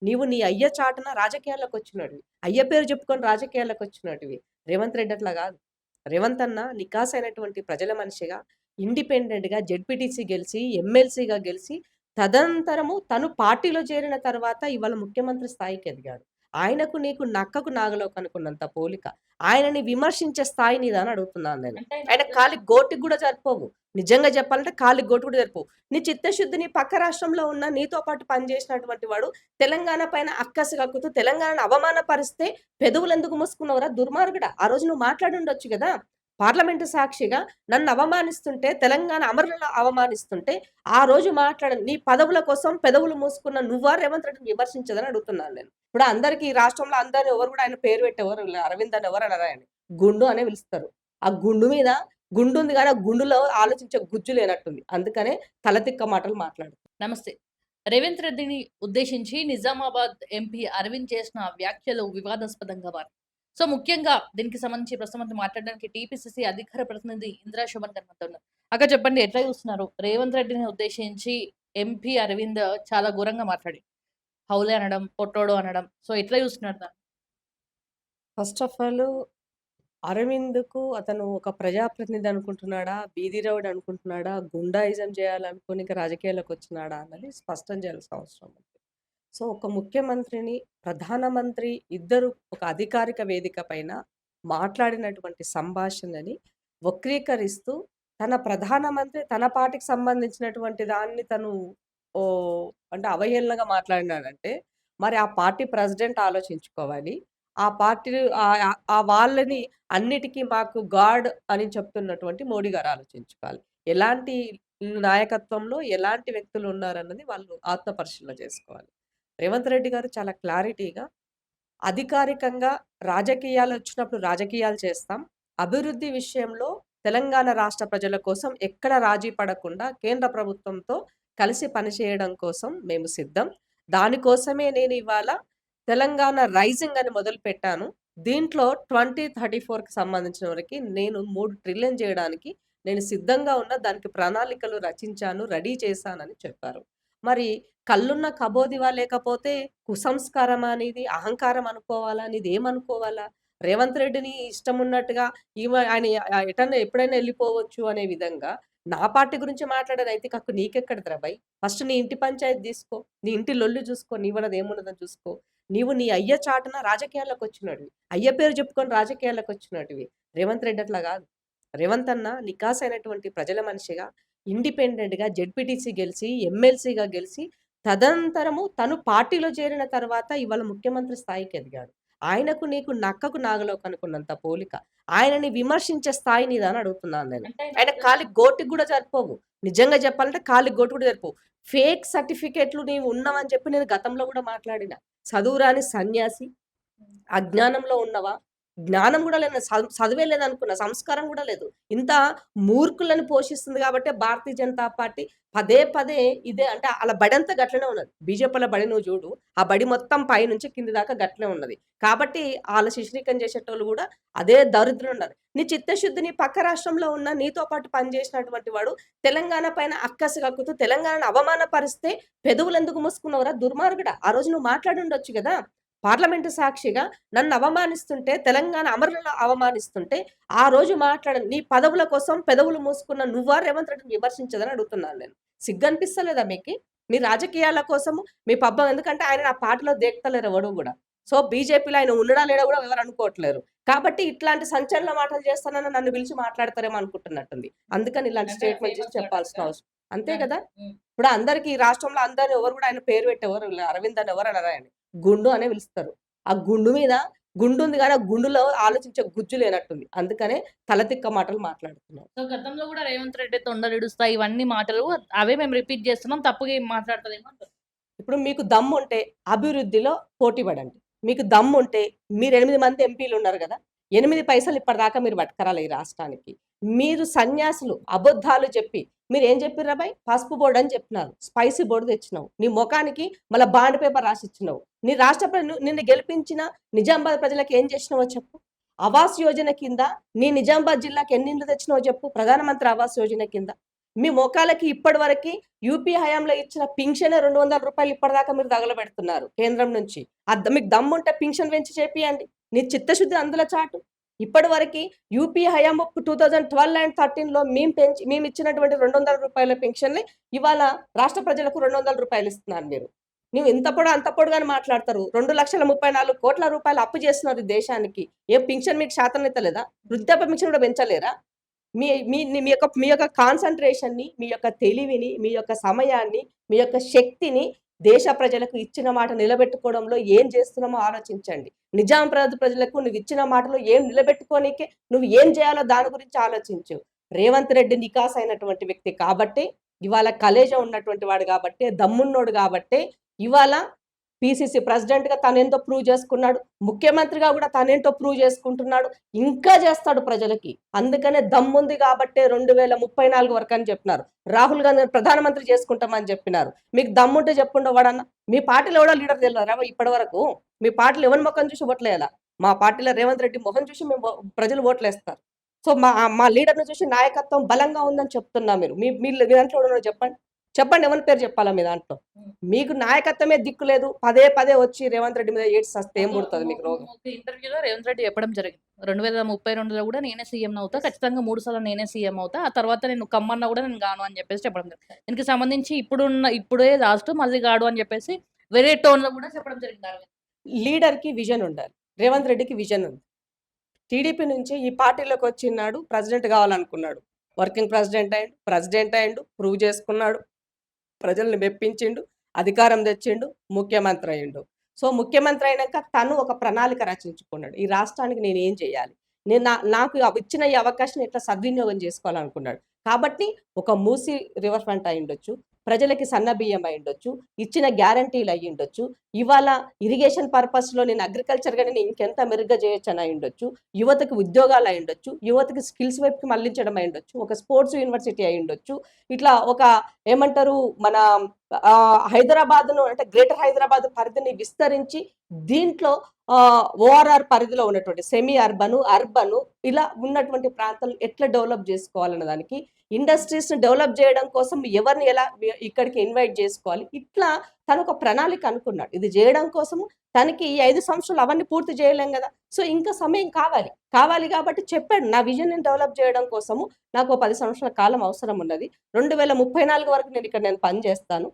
నీవు నీ అయ్య చాటున రాజకీయాల్లోకొచ్చినోడివి. అయ్య పేరు చెప్పుకొని రాజకీయాల్లోకొచ్చినోడివి. రేవంత్ రెడ్డి అట్లా గాదు. రేవంత్ అన్న నికాసైనటువంటి ప్రజల మనిషిగా, ఇండిపెండెంట్‌గా జెడ్పీటీసీ గెలిసి, ఎమ్మెల్సీగా గెలిసి, తదనంతరము తను పార్టీలో చేరిన తర్వాత ఇవాళ ముఖ్యమంత్రి స్థాయికి ఎదిగాడు. ఆయనకు నీకు నక్కకు నాగలోకనుకున్నంత పోలిక. ఆయనని విమర్శించే స్థాయి నీదా అని అడుగుతున్నాను నేను. అంటే ఆయన కాలికి గోటికి గూడా సరిపోవు. నిజంగా చెప్పాలంటే కాలికి గోటికి కూడా సరిపోవు. నీ చిత్తశుద్ధి నీ పక్క రాష్ట్రంలో ఉన్న నీతో పాటు పనిచేసినటువంటి వాడు తెలంగాణ పైన అక్కసు కక్కుతూ తెలంగాణను అవమానపరిస్తే పెదవులెందుకు మూసుకున్నావురా దుర్మార్గుడా! ఆ రోజు నువ్వు మాట్లాడుండొచ్చు గదా! పార్లమెంటు సాక్షిగా నన్ను అవమానిస్తుంటే, తెలంగాణ అమరులను అవమానిస్తుంటే, ఆ రోజు నీ పదవుల కోసం పెదవులు మూసుకున్న నువ్వా రేవంత్ రెడ్డిని విమర్శించదని అడుగుతున్నాను నేను. ఇప్పుడు అందరికి ఈ రాష్ట్రంలో అందరూ ఎవరు గూడా ఆయన పేరు పెట్టి ఎవరు అరవింద్ అని ఎవరు అనరు ఆయన్ని. గుండు అనే పిలుస్తారు. ఆ గుండు మీద గుండుంది గానీ, ఆ గుండులో ఆలోచించే గుజ్జు లేనట్టుంది. అందుకనే తలతిక్క మాటలు మాట్లాడుతున్నా. నమస్తే. రేవంత్ రెడ్డిని ఉద్దేశించి నిజామాబాద్ ఎంపీ అరవింద్ చేసిన వ్యాఖ్యలు వివాదాస్పదంగా మారాయి. సో, ముఖ్యంగా దీనికి సంబంధించి ప్రస్తుతం మనతో మాట్లాడడానికి టీపీసీసీ అధికార ప్రతినిధి ఇందిరా శోభన్ గారు మనతో ఉన్నారు. అక్క చెప్పండి ఎట్లా చూస్తున్నారు? రేవంత్ రెడ్డిని ఉద్దేశించి ఎంపీ అరవింద్ చాలా ఘోరంగా మాట్లాడి హౌలే అనడం, పొట్టోడు అనడం. సో, ఎట్లా చూస్తున్నారు దాన్ని? ఫస్ట్ ఆఫ్ ఆల్ అరవింద్‌కు అతను ఒక ప్రజాప్రతినిధి అనుకుంటున్నాడా? బీదీ రౌడీ అనుకుంటున్నాడా? గుండాయిజం చేయాలనుకోని ఇక రాజకీయాల్లోకొచ్చినాడా అన్నది స్పష్టం చేయాల్సిన అవసరం ఉంది. సో, ఒక ముఖ్యమంత్రిని, ప్రధానమంత్రి ఇద్దరు ఒక అధికారిక వేదిక పైన మాట్లాడినటువంటి సంభాషణని వక్రీకరిస్తూ, తన ప్రధానమంత్రి తన పార్టీకి సంబంధించినటువంటి దాన్ని తను అంటే అవహేళనగా మాట్లాడినాడంటే, మరి ఆ పార్టీ ప్రెసిడెంట్ ఆలోచించుకోవాలి. ఆ పార్టీ వాళ్ళని అన్నిటికి మాకు గాడ్ అని చెప్తున్నటువంటి మోడీ గారు ఆలోచించుకోవాలి. ఎలాంటి నాయకత్వంలో ఎలాంటి వ్యక్తులు ఉన్నారన్నది వాళ్ళు ఆత్మ పరిశీలన చేసుకోవాలి. రేవంత్ రెడ్డి గారు చాలా క్లారిటీగా అధికారికంగా రాజకీయాలొచ్చినప్పుడు రాజకీయాలు చేస్తాం. అభివృద్ధి విషయంలో తెలంగాణ రాష్ట్ర ప్రజల కోసం ఎక్కడ రాజీ పడకుండా కేంద్ర ప్రభుత్వంతో కలిసి పనిచేయడం కోసం మేము సిద్ధం. దానికోసమే నేను ఇవాళ తెలంగాణ రైజింగ్ అని మొదలుపెట్టాను. దీంట్లో 2034కి సంబంధించిన వరకి నేను 3 ట్రిలియన్ చేయడానికి నేను సిద్ధంగా ఉన్న. దానికి ప్రణాళికలు రచించాను, రెడీ చేశానని చెప్పారు. మరి కళ్ళున్న కబోదివా లేకపోతే కుసంస్కారమా అనేది, అహంకారం అనుకోవాలా? నీదేమనుకోవాలా? రేవంత్ రెడ్డిని ఇష్టమున్నట్టుగా ఆయన ఎటన్నా ఎప్పుడైనా ఎళ్ళిపోవచ్చు అనే విధంగా నా పార్టీ గురించి మాట్లాడే నైతిక హక్కు నీకెక్కడిదిరా బయ్! ఫస్ట్ నీ ఇంటి పంచాయతీ తీసుకో. నీ ఇంటి లొల్లి చూసుకో. నీవన్నదేమున్నదో చూసుకో. నీవు నీ అయ్య చాటున రాజకీయాల్లోకొచ్చినోడివి. అయ్య పేరు చెప్పుకొని రాజకీయాల్లోకొచ్చినోడివి. రేవంత్ రెడ్డి అట్లా గాదు. రేవంత్ అన్న నికాసైనటువంటి ప్రజల మనిషిగా, ఇండిపెండెంట్‌గా జెడ్పీటీసీ గెలిసి, ఎమ్మెల్సీగా గెలిసి, తదనంతరము తను పార్టీలో చేరిన తర్వాత ఇవాళ ముఖ్యమంత్రి స్థాయికి ఎదిగాడు. ఆయనకు నీకు నక్కకు నాగలోకనుకున్నంత పోలిక. ఆయనని విమర్శించే స్థాయి నీదా అని అడుగుతున్నాను నేను. అంటే ఆయన కాలికి గోటికి గూడా సరిపోవు. నిజంగా చెప్పాలంటే కాలికి గోటికి కూడా సరిపోవు. ఫేక్ సర్టిఫికేట్‌లు నీవు ఉన్నవని చెప్పి నేను గతంలో గూడా మాట్లాడిన. చదువురాని సన్యాసి, అజ్ఞానంలో ఉన్నవా? జ్ఞానం గూడా లేదు. చదువే లేదనుకున్నా. సంస్కారం గూడా లేదు. ఇంత మూర్ఖులను పోషిస్తుంది గాబట్టే భారతీయ జనతా పార్టీ పదే పదే ఇదే అంటే ఆళ్ళ బడంతా గట్లనే ఉన్నది. బీజేపీల బడి నువ్వు జూడు. ఆ బడి మొత్తం పైనుంచి కింది దాకా గట్లనే ఉన్నది. కాబట్టి ఆళ్ళ శిష్యరికం చేసేటోళ్ళు గూడా అదే దరిద్రం ఉన్నారు. నీ చిత్తశుద్ధి నీ పక్క రాష్ట్రంలో ఉన్న నీతో పాటు పనిచేసినటువంటి వాడు తెలంగాణ పైన అక్కసు కక్కుతూ తెలంగాణను అవమానపరిస్తే పెదవులెందుకు మూసుకున్నావురా దుర్మార్గుడా! ఆ రోజు నువ్వు మాట్లాడుండొచ్చు గదా! పార్లమెంటు సాక్షిగా నన్ను అవమానిస్తుంటే, తెలంగాణ అమరులను అవమానిస్తుంటే, ఆ రోజు నీ పదవుల కోసం పెదవులు మూసుకున్న నువ్వా రేవంత్ రెడ్డిని విమర్శించదని అడుగుతున్నాను నేను. సిగ్గనిపిస్తలేదా మీకి? మీ రాజకీయాల కోసము మీ పబ్బం ఎందుకంటే ఆయన నా పార్టీలో దేక్తలేరు ఎవడు గూడా. సో, బీజేపీలో ఆయన ఉన్నడా లేడా గూడా ఎవరు అనుకోవట్లేరు. కాబట్టి ఇట్లాంటి సంచలన మాటలు చేస్తానని నన్ను పిలిచి మాట్లాడతారేమో అనుకుంటున్నట్టుంది. అందుకని ఇలాంటి అంటే స్టేట్‌మెంట్స్ ఇచ్చి ఫేమస్ చెప్పాల్సిన కావచ్చా? అవసరం అంతే హ్మ్. గదా! హ్మ్. ఇప్పుడు అందరికి ఈ రాష్ట్రంలో అందరూ ఎవరు గూడా ఆయన పేరు పెట్టి ఎవరు అరవింద్ అని ఎవరు అనరు ఆయన్ని. గుండు అనే పిలుస్తారు. ఆ గుండు మీద గుండుంది గానీ, ఆ గుండులో ఆలోచించే గుజ్జు లేనట్టుంది. అందుకనే తలతిక్క మాటలు మాట్లాడుతున్నారు. సో, గతంలో గూడా రేవంత్ రెడ్డి తొండలిడుస్తా ఇవన్నీ మాటలు అవే మేము రిపీట్ చేస్తున్నాం. తప్పుగా ఏం మాట్లాడతలేము అంటున్నారు. ఇప్పుడు మీకు దమ్ముంటే అభివృద్ధిలో పోటీ పడండి. మీకు దమ్ముంటే మీరు 8 మంది ఎంపీలున్నారు గదా! 8 పైసలు ఇప్పటిదాకా మీరు పట్టుకురాలే ఈ రాష్ట్రానికి. మీరు సన్యాసులు అబద్ధాలు చెప్పి మీరేం చెప్పిర్రబ్బాయ్? పసుపు బోర్డ్ అని చెప్పినారు. స్పైసీ బోర్డ్ తెచ్చినావు. నీ మొఖానికి మళ్ళా బాండ్ పేపర్ రాసిచ్చినావు. నీ రాష్ట్ర నిన్ను గెలిపించిన నిజామాబాద్ ప్రజలకు ఏం చేసినావో చెప్పు. ఆవాస్ యోజన కింద నీ నిజామాబాద్ జిల్లాకి ఎన్ని ఇండ్లు తెచ్చినావో చెప్పు. ప్రధానమంత్రి ఆవాస్ యోజన కింద. మీ మోకాలకి ఇప్పటి వరకు యూపీ హయాంలో ఇచ్చిన పింఛన్ ₹200 ఇప్పటిదాకా మీరు తగలబెడుతున్నారు కేంద్రం నుంచి. మీకు దమ్ముంటే పింఛన్ పెంచి చేపియండి. నీ చిత్తశుద్ధి అందులో చాటు. ఇప్పటి వరకి యూపీ హయాం 2012 అండ్ 13లో మేము ఇచ్చినటువంటి ₹200 పెన్షన్‌ని ఇవాళ రాష్ట్ర ప్రజలకు ₹200 ఇస్తున్నారు మీరు. నువ్వు ఇంత పొడు అంత పొడుగాని మాట్లాడతారు. ₹2,34,00,00,000 అప్పు చేస్తున్నారు ఈ దేశానికి. ఏ పింఛన్ మీకు శాతనైతలేదా? వృద్ధాప్య పింఛన్ కూడా పెంచలేరా? మీ మీ మీ యొక్క కాన్సంట్రేషన్‌ని, మీ యొక్క తెలివిని, మీ యొక్క సమయాన్ని, మీ యొక్క శక్తిని దేశ ప్రజలకు ఇచ్చిన మాట నిలబెట్టుకోవడంలో ఏం చేస్తున్నామో ఆలోచించండి. నిజాం ప్రజలకు నువ్వు ఇచ్చిన మాటలో ఏం నిలబెట్టుకోనీకే నువ్వు ఏం చేయాలో దాని గురించి ఆలోచించు. రేవంత్ రెడ్డి నికాస్ అయినటువంటి వ్యక్తి కాబట్టే, ఇవాళ కలేజా ఉన్నటువంటి వాడు కాబట్టే, దమ్మున్నోడు కాబట్టే ఇవాళ పీసీసీ ప్రెసిడెంట్‌గా తనేంటో ప్రూవ్ చేసుకున్నాడు. ముఖ్యమంత్రిగా కూడా తనేంటో ప్రూవ్ చేసుకుంటున్నాడు. ఇంకా చేస్తాడు ప్రజలకి. అందుకనే దమ్ముంది కాబట్టే 2034 వరకు అని చెప్పినారు. రాహుల్ గాంధీని ప్రధానమంత్రి చేసుకుంటామని చెప్పినారు. మీకు దమ్ముంటే చెప్పుండో వాడన్నా. మీ పార్టీలో ఎవడో లీడర్ తెలవరా ఇప్పటి వరకు? మీ పార్టీలో ఎవరి మొఖం చూసి ఓట్లేయాలా? మా పార్టీలో రేవంత్ రెడ్డి మొహం చూసి ప్రజలు ఓట్లేస్తారు. సో మా లీడర్‌ని చూసి నాయకత్వం బలంగా ఉందని చెప్తున్నా మీరు. మీ దాంట్లో ఎవరున్నారో చెప్పండి. చెప్పండి ఎవరి పేరు చెప్పాలా మీ దాంట్లో? మీకు నాయకత్వమే దిక్కు లేదు. పదే పదే వచ్చి రేవంత్ రెడ్డి మీద ఏడ్చి సస్తే ఏం పుడుతది మీకు రోగం? ఒక ఇంటర్వ్యూలో రేవంత్ రెడ్డి చెప్పడం జరిగింది. 2032లో కూడా నేనే సీఎం అవుతా. ఖచ్చితంగా 3 సార్లు నేనే సీఎం అవుతా. ఆ తర్వాత నేను కమ్మన్నా కూడా నేను గాను అని చెప్పేసి చెప్పడం జరిగింది. దీనికి సంబంధించి ఇప్పుడే లాస్ట్ మళ్ళీ గాడు అని చెప్పేసి వేరే టోన్‌లో కూడా చెప్పడం జరిగింది అరవింద్. లీడర్‌కి విజన్ ఉండాలి. రేవంత్ రెడ్డికి విజన్ ఉంది. టీడీపీ నుంచి ఈ పార్టీలోకి వచ్చినాడు. ప్రెసిడెంట్ కావాలనుకున్నాడు. వర్కింగ్ ప్రెసిడెంట్ అయ్యిండు. ప్రూవ్ చేసుకున్నాడు. ప్రజల్ని మెప్పించిండు. అధికారం తెచ్చిండు. ముఖ్యమంత్రి అయ్యిండు. సో, ముఖ్యమంత్రి అయినాక తను ఒక ప్రణాళిక రచించుకున్నాడు. ఈ రాష్ట్రానికి నేనేం చేయాలి? నాకు ఇచ్చిన ఈ అవకాశాన్ని ఎట్లా సద్వినియోగం చేసుకోవాలనుకున్నాడు. కాబట్టి ఒక మూసీ రివర్ ఫ్రంట్ అయ్యుండొచ్చు. ప్రజలకి సన్నబియ్యం అయ్యుండొచ్చు. ఇచ్చిన గ్యారంటీలు అయ్యుండొచ్చు. ఇవాళ ఇరిగేషన్ పర్పస్‌లో నేను అగ్రికల్చర్‌గా నేను ఇంకెంత మెరుగ్గా చేయొచ్చని అయ్యుండొచ్చు. యువతకు ఉద్యోగాలు అయ్యుండొచ్చు. యువతకి స్కిల్స్ వైపుకి మళ్లించడం అయ్యుండొచ్చు. ఒక స్పోర్ట్స్ యూనివర్సిటీ అయ్యుండొచ్చు. ఇట్లా ఒక ఏమంటారు మన హైదరాబాద్‌ను అంటే గ్రేటర్ హైదరాబాద్ పరిధిని విస్తరించి దీంట్లో ఓఆర్ఆర్ పరిధిలో ఉన్నటువంటి సెమీ అర్బను, అర్బను ఇలా ఉన్నటువంటి ప్రాంతాలు ఎట్లా డెవలప్ చేసుకోవాలన్న దానికి ఇండస్ట్రీస్‌ని డెవలప్ చేయడం కోసం ఎవరిని ఎలా ఇక్కడికి ఇన్వైట్ చేసుకోవాలి. ఇట్లా తను ఒక ప్రణాళిక అనుకున్నాడు. ఇది చేయడం కోసము తనకి ఈ 5 సంవత్సరాలు అవన్నీ పూర్తి చేయలేం గదా! సో, ఇంకా సమయం కావాలి. కావాలి కాబట్టి చెప్పాడు. నా విజన్‌ని డెవలప్ చేయడం కోసము నాకు ఓ 10 సంవత్సరాల కాలం అవసరం ఉన్నది. 2034 వరకు నేను పని చేస్తాను.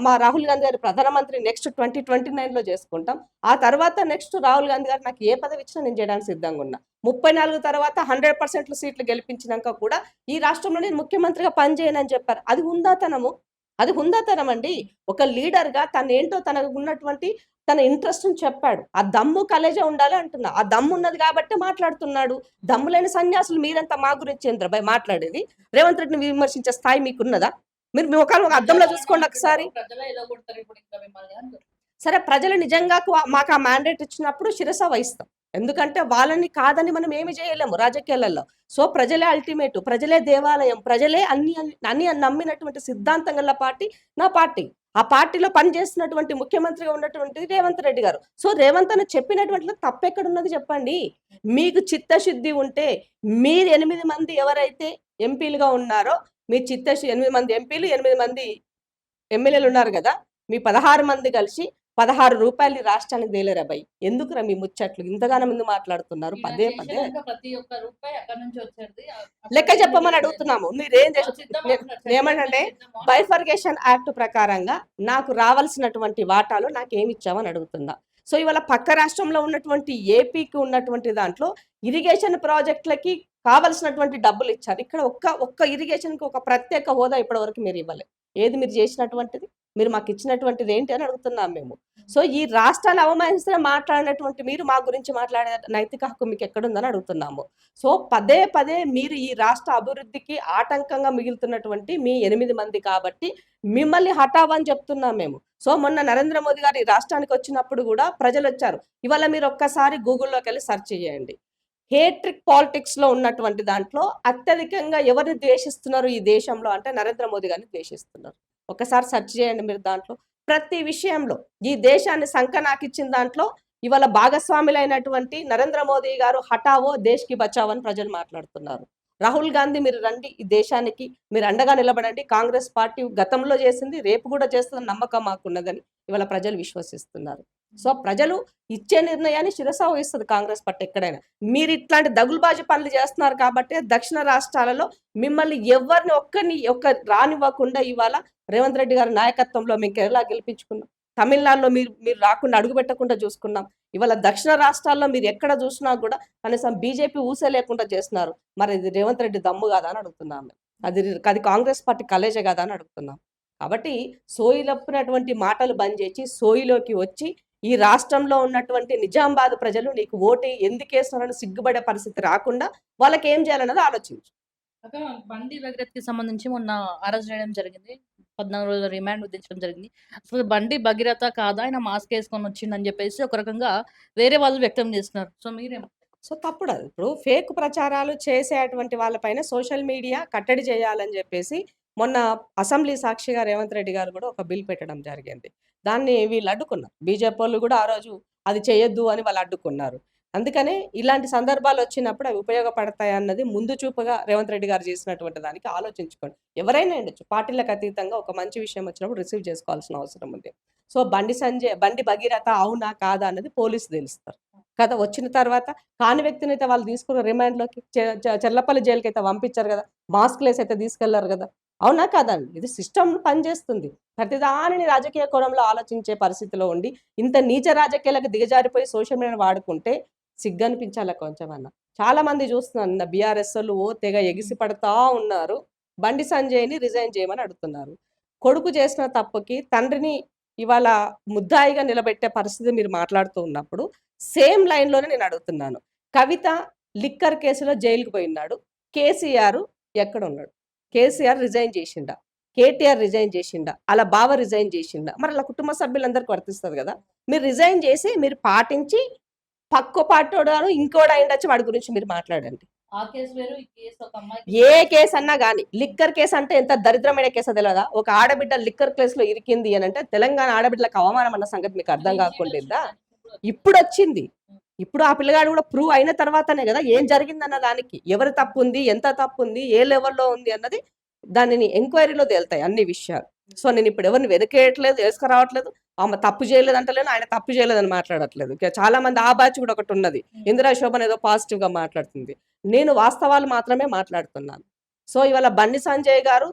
మా రాహుల్ గాంధీ గారు ప్రధానమంత్రి నెక్స్ట్ 2029లో చేసుకుంటాం. ఆ తర్వాత నెక్స్ట్ రాహుల్ గాంధీ గారు నాకు ఏ పదవి ఇచ్చినా నేను చేయడానికి సిద్ధంగా ఉన్నా. 34 తర్వాత 100% సీట్లు గెలిపించినాక కూడా ఈ రాష్ట్రంలో నేను ముఖ్యమంత్రిగా పనిచేయనని చెప్పారు. అది హుందాతనము. అది హుందాతనం అండి. ఒక లీడర్‌గా తనేంటో తనకు ఉన్నటువంటి తన ఇంట్రెస్ట్‌ని చెప్పాడు. ఆ దమ్ము కలేజా ఉండాలి అంటున్నా. ఆ దమ్ము ఉన్నది కాబట్టే మాట్లాడుతున్నాడు. దమ్ము లేని సన్యాసులు మీరంతా మా గురించి ఏందిరా మాట్లాడేది? రేవంత్ రెడ్డిని విమర్శించే స్థాయి మీకున్నదా? మీరు మీ ముఖాన్ని ఒక అద్దంలో చూసుకోండి ఒకసారి. ప్రజలే ఎలా కొడతారు ఇప్పుడు ఇంకా మిమ్మల్ని అంటారు. సరే ప్రజలు నిజంగా మాకు ఆ మ్యాండేట్ ఇచ్చినప్పుడు శిరస వహిస్తాం. ఎందుకంటే వాళ్ళని కాదని మనం ఏమి చేయలేము రాజకీయాలలో. సో, ప్రజలే అల్టిమేట్. ప్రజలే దేవాలయం. ప్రజలే అన్ని నమ్మినటువంటి సిద్ధాంతం గల పార్టీ నా పార్టీ. ఆ పార్టీలో పనిచేస్తున్నటువంటి ముఖ్యమంత్రిగా ఉన్నటువంటి రేవంత్ రెడ్డి గారు. సో, రేవంత్ అన్న చెప్పినటువంటిలో తప్పెక్కడున్నది చెప్పండి. మీకు చిత్తశుద్ధి ఉంటే మీరు 8 మంది ఎవరైతే ఎంపీలుగా ఉన్నారో మీ 8 మంది ఎంపీలు, 8 మంది ఎమ్మెల్యేలు ఉన్నారు గదా! మీ 16 మంది కలిసి ₹16 ఈ రాష్ట్రానికి తేలేరా భయ్! ఎందుకురా మీ ముచ్చట్లు? ఇంతగానం ఎందుకు మాట్లాడుతున్నారు ఈయన పదే పదే? చేసేదంతా ప్రతి ఒక్క రూపాయి అక్కడి నుంచి వచ్చేది. లెక్క చెప్పమని అడుగుతున్నాము. మీరేం ఏమనంటే సిద్ధమా? బైఫర్గేషన్ యాక్ట్ ప్రకారంగా నాకు రావాల్సినటువంటి వాటాలు నాకేమిచ్చావని అడుగుతున్నా. సో, ఇవాళ పక్క రాష్ట్రంలో ఉన్నటువంటి ఏపీకి ఉన్నటువంటి దాంట్లో ఇరిగేషన్ ప్రాజెక్ట్‌లకి కావాల్సినటువంటి డబ్బులిచ్చారు. ఇక్కడ ఒక్క ఇరిగేషన్‌కి ఒక ప్రత్యేక హోదా ఇప్పటివరకు మీరు ఇవ్వలే. ఏది మీరు చేసినటువంటిది? మీరు మాకిచ్చినటువంటిది ఏంటి అని అడుగుతున్నాం మేము. సో, ఈ రాష్ట్రాన్ని అవమానిస్తే మాట్లాడినటువంటి మీరు మా గురించి మాట్లాడే నైతిక హక్కు మీకెక్కడుందని అడుగుతున్నాము. సో, పదే పదే మీరు ఈ రాష్ట్ర అభివృద్ధికి ఆటంకంగా మిగులుతున్నటువంటి మీ 8 మంది కాబట్టి మిమ్మల్ని హఠావ్ అని చెప్తున్నాం మేము. సో, మొన్న నరేంద్ర మోదీ గారు ఈ రాష్ట్రానికి వచ్చినప్పుడు గూడా ప్రజలొచ్చారు. ఇవాళ మీరు ఒక్కసారి గూగుల్‌లోకెళ్ళి సెర్చ్ చేయండి. హేట్రిక్ పాలిటిక్స్‌లో ఉన్నటువంటి దాంట్లో అత్యధికంగా ఎవరిని ద్వేషిస్తున్నారు ఈ దేశంలో అంటే నరేంద్ర మోదీ గారిని ద్వేషిస్తున్నారు. ఒకసారి సెర్చ్ చేయండి మీరు దాంట్లో. ప్రతి విషయంలో ఈ దేశాన్ని సంకనాకిచ్చిన దాంట్లో ఇవాళ భాగస్వాములైనటువంటి నరేంద్ర మోదీ గారు హఠావో దేశ్‌కి బచావో అని ప్రజలు మాట్లాడుతున్నారు. రాహుల్ గాంధీ మీరు రండి ఈ దేశానికి, మీరు అండగా నిలబడండి. కాంగ్రెస్ పార్టీ గతంలో చేసింది, రేపు కూడా చేస్తుందని నమ్మకం మాకున్నదని ఇవాళ ప్రజలు విశ్వసిస్తున్నారు. సో, ప్రజలు ఇచ్చే నిర్ణయాన్ని శిరసా వహిస్తది కాంగ్రెస్ పార్టీ ఎక్కడైనా. మీరు ఇట్లాంటి దగులుబాజీ పనులు చేస్తున్నారు కాబట్టే దక్షిణ రాష్ట్రాలలో మిమ్మల్ని ఎవ్వరిని రానివ్వకుండా ఇవాళ రేవంత్ రెడ్డి గారి నాయకత్వంలో మేము కేరళ గెలిపించుకున్నాం. తమిళనాడులో మీరు మీరు రాకుండా అడుగు పెట్టకుండా చూసుకున్నాం. ఇవాళ దక్షిణ రాష్ట్రాల్లో మీరు ఎక్కడ చూసినా కూడా కనీసం బీజేపీ ఊసే లేకుండా చేస్తున్నారు. మరి ఇది రేవంత్ రెడ్డి దమ్ము కాదా అని అడుగుతున్నాం మేము. అది కాంగ్రెస్ పార్టీ కలేజ కాదా అని అడుగుతున్నాం. కాబట్టి సోయిలప్పినటువంటి మాటలు బంద్ చేసి సోయిలోకి వచ్చి ఈ రాష్ట్రంలో ఉన్నటువంటి నిజామాబాద్ ప్రజలు నీకు ఓటు ఎందుకేస్తున్నారని సిగ్గుపడే పరిస్థితి రాకుండా వాళ్ళకేం చేయాలన్నది ఆలోచించు. అక్క బండి భగీరథ్‌కి సంబంధించి మొన్న అరెస్ట్ చేయడం జరిగింది. 14 రోజుల రిమాండ్ విధించడం జరిగింది. అసలు బండి భగీరథ కాదా? ఆయన మాస్క్ ఏసుకొని వచ్చిండని జెప్పేసి ఒక రకంగా వేరే వాళ్ళు వ్యక్తం చేస్తున్నారు. సో సో, తప్పుడది. ఇప్పుడు ఫేక్ ప్రచారాలు చేసేటువంటి వాళ్ళపైన సోషల్ మీడియా కట్టడి చేయాలని జెప్పేసి మొన్న అసెంబ్లీ సాక్షిగా రేవంత్ రెడ్డి గారు గూడా ఒక బిల్ పెట్టడం జరిగింది. దాన్ని వీళ్ళు అడ్డుకున్నారు. బీజేపీవోళ్ళు గూడా ఆ రోజు అది చేయొద్దు అని వాళ్ళు అడ్డుకున్నారు. అందుకనే ఇలాంటి సందర్భాలొచ్చినప్పుడు అవి ఉపయోగపడతాయన్నది ముందు చూపుగా రేవంత్ రెడ్డి గారు చేసినటువంటి దానికి ఆలోచించుకోండి. ఎవరైనా ఉండొచ్చు. పార్టీలకు అతీతంగా ఒక మంచి విషయం వచ్చినప్పుడు రిసీవ్ చేసుకోవాల్సిన అవసరం ఉంది. సో, బండి భగీరథ అవునా? కాదా? అన్నది పోలీసు తెలుస్తారు. కదా! వచ్చిన తర్వాత కాని వ్యక్తినైతే వాళ్ళు తీసుకున్న రిమాండ్‌లోకి చెర్లపల్లి జైలుకైతే పంపించారు గదా! మాస్కులేసైతే తీసుకెళ్లారు గదా! అవునా? కాదా అండి? ఇది సిస్టమ్ పనిచేస్తుంది. ప్రతిదానిని రాజకీయ కోణంలో ఆలోచించే పరిస్థితిలో ఉండి, ఇంత నీచ రాజకీయాలకు దిగజారిపోయి సోషల్ మీడియాని వాడుకుంటే సిగ్గనిపించాలా కొంచెమన్నా. చాలా మంది చూస్తున్నాను బీఆర్ఎస్‌ోళ్ళు తెగ ఎగిసి పడతా ఉన్నారు. బండి సంజయ్‌ని రిజైన్ చేయమని అడుగుతున్నారు. కొడుకు చేసిన తప్పుకి తండ్రిని ఇవాళ ముద్దాయిగా నిలబెట్టే పరిస్థితి మీరు మాట్లాడుతూ ఉన్నప్పుడు సేమ్ లైన్‌లోనే నేను అడుగుతున్నాను. కవిత లిక్కర్ కేసులో జైలుకి పోయిన్నాడు. కేసీఆర్ ఎక్కడున్నాడు? కేసీఆర్ రిజైన్ చేసిండా? కేటీఆర్ రిజైన్ చేసిండా? ఆళ్ళ బావ రిజైన్ చేసిండా? మరి ఆళ్ళ కుటుంబ సభ్యులందరికి వర్తిస్తది గదా! మీరు రిజైన్ చేసి మీరు పాటించి పక్కో పార్టోడాను ఇంకోడు అయ్యుండొచ్చు వాడి గురించి మీరు మాట్లాడండి. ఆ కేసు వేరు. ఈ కేసు ఒక ఏ అమ్మాయికి కేసన్నా గాని లిక్కర్ కేస్ అంటే ఎంత దరిద్రమైన కేసో తెలవదా? ఒక ఆడబిడ్డ లిక్కర్ కేస్‌లో ఇరికింది అనంటే తెలంగాణ ఆడబిడ్డలకు అవమానం అన్న సంగతి మీకు అర్థం కాకుండిందా? ఇప్పుడొచ్చింది. ఇప్పుడు ఆ పిల్లగాడు కూడా ప్రూవ్ అయిన తర్వాతనే గదా! ఏం జరిగిందన్న దానికి ఎవరి తప్పుంది? ఎంత తప్పుంది? ఏ లెవెల్‌లో ఉంది అన్నది దానిని ఎంక్వైరీలో తేలుతాయి అన్ని విషయాలు. సో, నేనిప్పుడు ఎవరిని వెనకేయట్లేదు, ఏసుకురావట్లేదు. ఆమె తప్పు చేయలేదంటలేను, ఆయన తప్పు చేయలేదని మాట్లాడట్లేదు. చాలా మంది ఆ బ్యాచ్ కూడా ఒకటున్నది. ఇందిరా శోభన్ ఏదో పాజిటివ్‌గా మాట్లాడుతుంది. నేను వాస్తవాలు మాత్రమే మాట్లాడుతున్నాను. సో, ఇవాళ బండి సంజయ్ గారు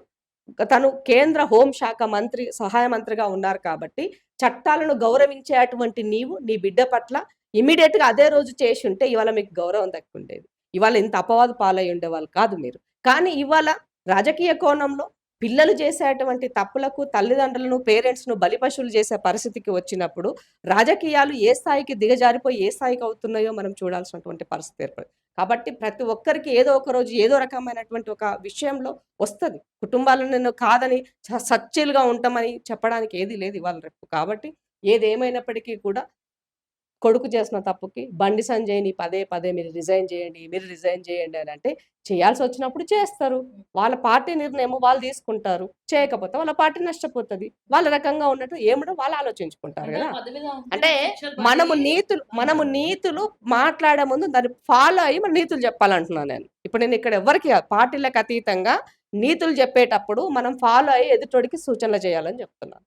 తను కేంద్ర హోం శాఖ మంత్రి, సహాయ మంత్రిగా ఉన్నారు కాబట్టి, చట్టాలను గౌరవించేటువంటి నీవు, నీ బిడ్డ పట్ల ఇమ్మీడియేట్‌గా అదే రోజు చేసుంటే ఇవాళ మీకు గౌరవం దక్కుండేది. ఇవాళ ఇంత అపవాదు పాలై ఉండేవాళ్ళు కాదు మీరు. కానీ ఇవాళ రాజకీయ కోణంలో పిల్లలు చేసేటువంటి తప్పులకు తల్లిదండ్రులను, పేరెంట్స్‌ను బలిపశువులు చేసే పరిస్థితికి వచ్చినప్పుడు, రాజకీయాలు ఏ స్థాయికి దిగజారిపోయి ఏ స్థాయికి అవుతున్నాయో మనం చూడాల్సినటువంటి పరిస్థితి ఏర్పడింది. కాబట్టి ప్రతి ఒక్కరికి ఏదో ఒక రోజు ఏదో రకమైనటువంటి ఒక విషయంలో వస్తది. కుటుంబాలను నేను కాదని సచ్ఛీలుగా ఉంటామని చెప్పడానికి ఏది లేదు ఇవాళ రేపు. కాబట్టి ఏదేమైనప్పటికీ కూడా కొడుకు చేసిన తప్పుకి బండి సంజయ్‌ని పదే పదే మీరు రిజైన్ చేయండి, మీరు రిజైన్ చేయండి అనంటే చేయాల్సొచ్చినప్పుడు చేస్తారు. వాళ్ళ పార్టీ నిర్ణయం వాళ్ళు తీసుకుంటారు. చేయకపోతే వాళ్ళ పార్టీ నష్టపోతది. వాళ్ళ రకంగా ఉన్నట్టు ఏమిటో వాళ్ళు ఆలోచించుకుంటారు అంటే గదా! పది మీద అంటే ఉంటేనే శిక్షలు పడి మనము నీతులు మాట్లాడే ముందు దాన్ని ఫాలో అయ్యి మనం నీతులు చెప్పాలంటున్నాను నేను. ఇప్పుడు నేను ఇక్కడ ఎవ్వరికీ పార్టీలకు అతీతంగా నీతులు చెప్పేటప్పుడు మనం ఫాలో అయ్యి ఎదుటోడికి సూచనలు చేయాలని చెప్తున్నాను.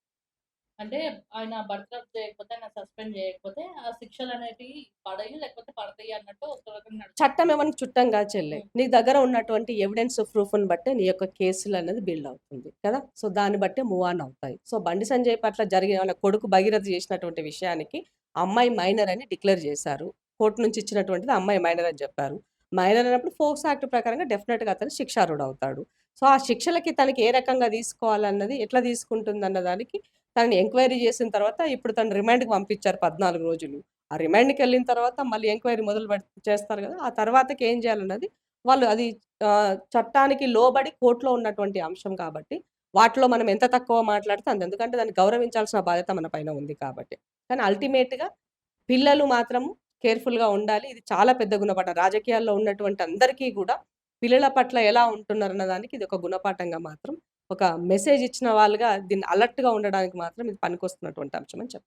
అంటే ఆయన బర్తరఫ్ చేయకపోతే, ఆయన సస్పెండ్ చేయకపోతే ఆ శిక్షలనేటివి పడయి లేకపోతే పడతాయి అన్నట్టు ఒక రకంగా చట్టం నడుస్తుంది. ఎవరికి చుట్టం కాదు చెల్లె. హ్మ్. నీ దగ్గర ఉన్నటువంటి ఎవిడెన్స్ ప్రూఫ్‌ని బట్టే నీ యొక్క కేసులనేది బిల్డ్ అవుతుంది కదా! సో, దాన్ని బట్టే మూవ్ ఆన్ అవుతాయి. సో, బండి సంజయ్ పట్ల జరిగిన వాళ్ళ కొడుకు భగీరథ చేసినటువంటి విషయానికి అమ్మాయి మైనర్ అని డిక్లేర్ చేశారు. కోర్ట్ నుంచి ఇచ్చినటువంటిది అమ్మాయి మైనర్ అని చెప్పారు. మైనర్ అన్నప్పుడు ఫోక్సో యాక్ట్ ప్రకారంగా డెఫినిట్‌గా అతను శిక్షార్హుడవుతాడు. సో, ఆ శిక్షలకి తనకి ఏ రకంగా తీసుకోవాలన్నది, ఎట్లా తీసుకుంటుందన్న దానికి తనని ఎంక్వైరీ చేసిన తర్వాత ఇప్పుడు తను రిమాండ్‌కి పంపించారు 14 రోజులు. ఆ రిమాండ్‌కెళ్ళిన తర్వాత మళ్ళీ ఎంక్వైరీ చేస్తారు గదా! ఆ తర్వాతకి ఏం చేయాలన్నది వాళ్ళు అది చట్టానికి లోబడి కోర్ట్‌లో ఉన్నటువంటి అంశం కాబట్టి, వాటిలో మనం ఎంత తక్కువ మాట్లాడితే అంత. ఎందుకంటే దాన్ని గౌరవించాల్సిన బాధ్యత మన పైన ఉంది కాబట్టి. కానీ అల్టిమేట్‌గా పిల్లలు మాత్రం కేర్‌ఫుల్‌గా ఉండాలి. ఇది చాలా పెద్ద గుణపాఠం. రాజకీయాల్లో ఉన్నటువంటి అందరికీ గూడా పిల్లల పట్ల ఎలా ఉంటున్నారన్న దానికి ఇది ఒక గుణపాఠంగా మాత్రం ఒక మెసేజ్ ఇచ్చిన వాళ్ళుగా దీన్ని అలర్ట్‌గా ఉండడానికి మాత్రం ఇది పనికొస్తున్నటువంటి అంశం అని చెప్పాలి.